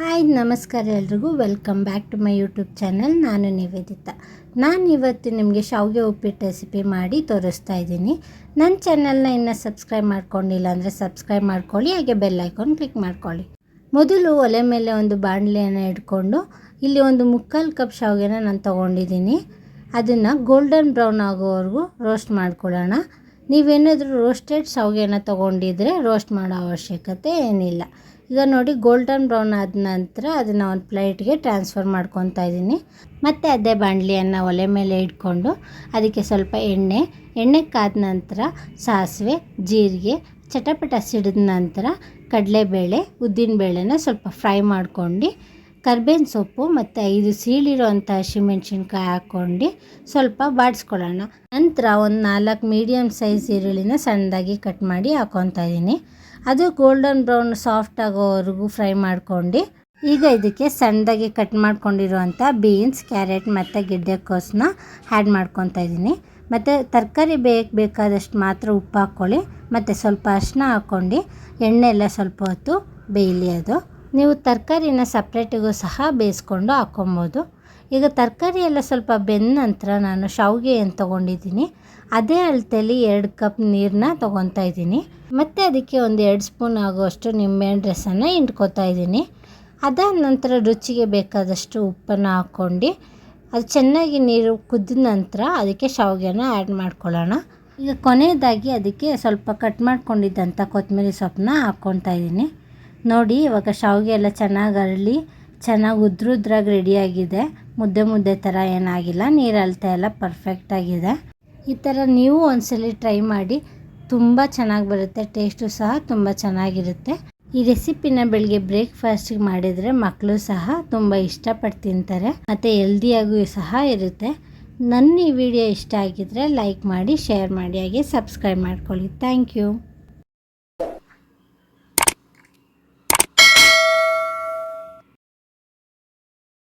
Hi ನಮಸ್ಕಾರ ಎಲ್ರಿಗೂ welcome back to my YouTube channel. ನಾನು ನಿವೇದಿತಾ. ನಾನು ಇವತ್ತು ನಿಮಗೆ ಶಾವಿಗೆ ಉಪ್ಪಿಟ್ಟು ರೆಸಿಪಿ ಮಾಡಿ ತೋರಿಸ್ತಾ ಇದ್ದೀನಿ. ನನ್ನ ಚಾನಲ್ನ ಇನ್ನೂ ಸಬ್ಸ್ಕ್ರೈಬ್ ಮಾಡ್ಕೊಂಡಿಲ್ಲ ಅಂದರೆ ಸಬ್ಸ್ಕ್ರೈಬ್ ಮಾಡ್ಕೊಳ್ಳಿ, ಹಾಗೆ ಬೆಲ್ ಐಕಾನ್ ಕ್ಲಿಕ್ ಮಾಡ್ಕೊಳ್ಳಿ. ಮೊದಲು ಒಲೆ ಮೇಲೆ ಒಂದು ಬಾಣಲೆಯನ್ನು ಇಟ್ಕೊಂಡು ಇಲ್ಲಿ ಒಂದು 3/4 ಕಪ್ ಶಾವಿಗೆನ ನಾನು ತೊಗೊಂಡಿದ್ದೀನಿ. ಅದನ್ನು ಗೋಲ್ಡನ್ ಬ್ರೌನ್ ಆಗೋವರೆಗೂ ರೋಸ್ಟ್ ಮಾಡ್ಕೊಳ್ಳೋಣ. ನೀವೇನಾದರೂ ರೋಸ್ಟೆಡ್ ಶಾವಿಗೆನ ತೊಗೊಂಡಿದ್ರೆ ರೋಸ್ಟ್ ಮಾಡೋ ಅವಶ್ಯಕತೆ ಏನಿಲ್ಲ. ಈಗ ನೋಡಿ, ಗೋಲ್ಡನ್ ಬ್ರೌನ್ ಆದ ನಂತರ ಅದನ್ನು ಒಂದು ಪ್ಲೇಟ್ಗೆ ಟ್ರಾನ್ಸ್ಫರ್ ಮಾಡ್ಕೊತಾ ಇದ್ದೀನಿ. ಮತ್ತು ಅದೇ ಬಾಣಲಿಯನ್ನು ಒಲೆ ಮೇಲೆ ಇಟ್ಕೊಂಡು ಅದಕ್ಕೆ ಸ್ವಲ್ಪ ಎಣ್ಣೆ ಕಾದ ನಂತರ ಸಾಸಿವೆ, ಜೀರಿಗೆ ಚಟಪಟ ಸಿಡಿದ ನಂತರ ಕಡಲೆಬೇಳೆ, ಉದ್ದಿನಬೇಳೆನ ಸ್ವಲ್ಪ ಫ್ರೈ ಮಾಡ್ಕೊಂಡು ಕರ್ಬೇವಿನ ಸೊಪ್ಪು ಮತ್ತು 5 ಸೀಳಿರೋಂಥ ಹಸಿಮೆಣ್ಸಿನ್ಕಾಯಿ ಹಾಕ್ಕೊಂಡು ಸ್ವಲ್ಪ ಬಾಡಿಸ್ಕೊಳ್ಳೋಣ. ನಂತರ ಒಂದು 4 ಮೀಡಿಯಮ್ ಸೈಜ್ ಈರುಳ್ಳಿನ ಸಣ್ಣದಾಗಿ ಕಟ್ ಮಾಡಿ ಹಾಕ್ಕೊತಾ ಇದ್ದೀನಿ. ಅದು ಗೋಲ್ಡನ್ ಬ್ರೌನ್ ಸಾಫ್ಟ್ ಆಗೋವರೆಗೂ ಫ್ರೈ ಮಾಡ್ಕೊಂಡು ಈಗ ಇದಕ್ಕೆ ಸಣ್ಣದಾಗಿ ಕಟ್ ಮಾಡ್ಕೊಂಡಿರುವಂಥ ಬೀನ್ಸ್, ಕ್ಯಾರೆಟ್ ಮತ್ತು ಗೆಡ್ಡೆಕೋಸನ್ನ ಆ್ಯಡ್ ಮಾಡ್ಕೊತಾ ಇದ್ದೀನಿ. ಮತ್ತು ತರಕಾರಿ ಬೇಕಾದಷ್ಟು ಮಾತ್ರ ಉಪ್ಪು ಹಾಕ್ಕೊಳ್ಳಿ ಮತ್ತು ಸ್ವಲ್ಪ ಅರಿಶಿನ ಹಾಕ್ಕೊಂಡು ಎಣ್ಣೆ ಎಲ್ಲ ಸ್ವಲ್ಪ ಹೊತ್ತು ಬೇಯಲಿ. ಅದು ನೀವು ತರಕಾರಿನ ಸಪ್ರೇಟಿಗೂ ಸಹ ಬೇಯಿಸ್ಕೊಂಡು ಹಾಕ್ಕೊಬೋದು. ಈಗ ತರಕಾರಿ ಎಲ್ಲ ಸ್ವಲ್ಪ ಬೆಂದ ನಂತರ ನಾನು ಶಾವಿಗೆ ಏನು ತೊಗೊಂಡಿದ್ದೀನಿ ಅದೇ ಅಳತೆಯಲ್ಲಿ 2 ಕಪ್ ನೀರನ್ನ ತೊಗೊತಾ ಇದ್ದೀನಿ. ಮತ್ತು ಅದಕ್ಕೆ ಒಂದು 2 ಸ್ಪೂನ್ ಆಗುವಷ್ಟು ನಿಂಬೆಹಣ್ಣು ರಸನ ಹಿಂಡ್ಕೊತಾ ಇದ್ದೀನಿ. ಅದಾದ ನಂತರ ರುಚಿಗೆ ಬೇಕಾದಷ್ಟು ಉಪ್ಪನ್ನು ಹಾಕ್ಕೊಂಡು ಅದು ಚೆನ್ನಾಗಿ ನೀರು ಕುದ್ದ ನಂತರ ಅದಕ್ಕೆ ಶಾವಿಗೆನ ಆ್ಯಡ್ ಮಾಡ್ಕೊಳ್ಳೋಣ. ಈಗ ಕೊನೆಯದಾಗಿ ಅದಕ್ಕೆ ಸ್ವಲ್ಪ ಕಟ್ ಮಾಡ್ಕೊಂಡಿದ್ದಂಥ ಕೊತ್ತಂಬರಿ ಸೊಪ್ಪನ್ನ ಹಾಕ್ಕೊತಾ ಇದ್ದೀನಿ. ನೋಡಿ, ಇವಾಗ ಶಾವಿಗೆ ಎಲ್ಲ ಚೆನ್ನಾಗಿ ಅರಳಿ ಚೆನ್ನಾಗಿ ಉದ್ರುದ್ರಾಗಿ ರೆಡಿಯಾಗಿದೆ. ಮುದ್ದೆ ಥರ ಏನಾಗಿಲ್ಲ, ನೀರು ಅಳತೆ ಎಲ್ಲ ಪರ್ಫೆಕ್ಟಾಗಿದೆ. ಈ ಥರ ನೀವು ಒಂದ್ಸಲ ಟ್ರೈ ಮಾಡಿ, ತುಂಬ ಚೆನ್ನಾಗಿ ಬರುತ್ತೆ. ಟೇಸ್ಟು ಸಹ ತುಂಬ ಚೆನ್ನಾಗಿರುತ್ತೆ. ಈ ರೆಸಿಪಿನ ಬೆಳಗ್ಗೆ ಬ್ರೇಕ್ಫಾಸ್ಟಿಗೆ ಮಾಡಿದರೆ ಮಕ್ಕಳು ಸಹ ತುಂಬ ಇಷ್ಟಪಟ್ಟು ತಿಂತಾರೆ ಮತ್ತು ಹೆಲ್ದಿಯಾಗೂ ಸಹ ಇರುತ್ತೆ. ನನ್ನ ಈ ವಿಡಿಯೋ ಇಷ್ಟ ಆಗಿದ್ದರೆ ಲೈಕ್ ಮಾಡಿ, ಶೇರ್ ಮಾಡಿ, ಹಾಗೆ ಸಬ್ಸ್ಕ್ರೈಬ್ ಮಾಡ್ಕೊಳ್ಳಿ. Thank you.